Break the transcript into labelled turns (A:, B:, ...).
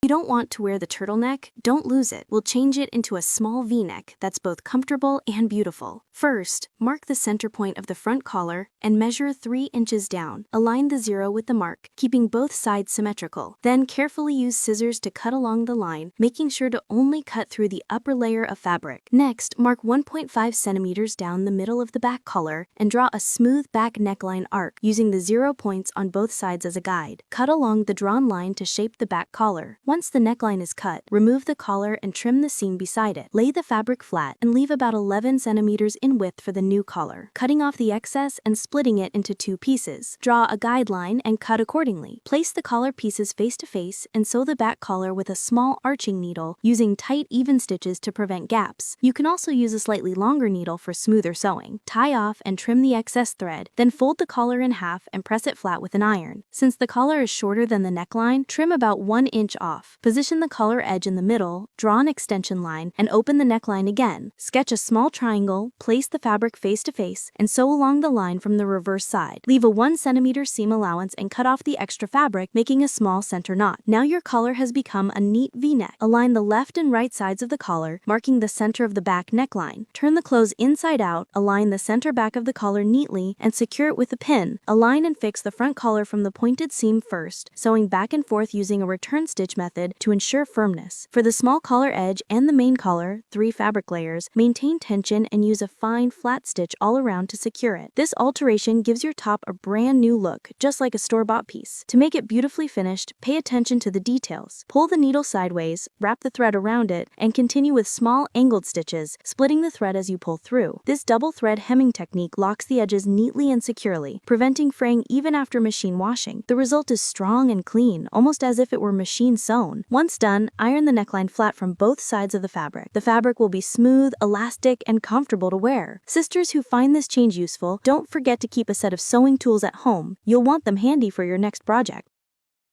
A: You don't want to wear the turtleneck? Don't lose it. We'll change it into a small V-neck that's both comfortable and beautiful. First, mark the center point of the front collar and measure 3 inches down. Align the 0 with the mark, keeping both sides symmetrical. Then carefully use scissors to cut along the line, making sure to only cut through the upper layer of fabric. Next, mark 1.5 centimeters down the middle of the back collar and draw a smooth back neckline arc using the 0 points on both sides as a guide. Cut along the drawn line to shape the back collar. Once the neckline is cut, remove the collar and trim the seam beside it. Lay the fabric flat and leave about 11 centimeters in width for the new collar, cutting off the excess and splitting it into 2 pieces. Draw a guideline and cut accordingly. Place the collar pieces face to face and sew the back collar with a small arching needle using tight even stitches to prevent gaps. You can also use a slightly longer needle for smoother sewing. Tie off and trim the excess thread, then fold the collar in half and press it flat with an iron. Since the collar is shorter than the neckline, trim about 1 inch off. Position the collar edge in the middle, draw an extension line, and open the neckline again. Sketch a small triangle, place the fabric face to face, and sew along the line from the reverse side. Leave a 1 centimeter seam allowance and cut off the extra fabric, making a small center knot. Now your collar has become a neat V-neck. Align the left and right sides of the collar, marking the center of the back neckline. Turn the clothes inside out, align the center back of the collar neatly, and secure it with a pin. Align and fix the front collar from the pointed seam first, sewing back and forth using a return stitch method to ensure firmness. For the small collar edge and the main collar, 3 fabric layers, maintain tension and use a fine flat stitch all around to secure it. This alteration gives your top a brand new look, just like a store-bought piece. To make it beautifully finished, pay attention to the details. Pull the needle sideways, wrap the thread around it, and continue with small angled stitches, splitting the thread as you pull through. This double thread hemming technique locks the edges neatly and securely, preventing fraying even after machine washing. The result is strong and clean, almost as if it were machine sewn. Once done, iron the neckline flat from both sides of the fabric. The fabric will be smooth, elastic, and comfortable to wear. Sisters who find this change useful, don't forget to keep a set of sewing tools at home. You'll want them handy for your next project.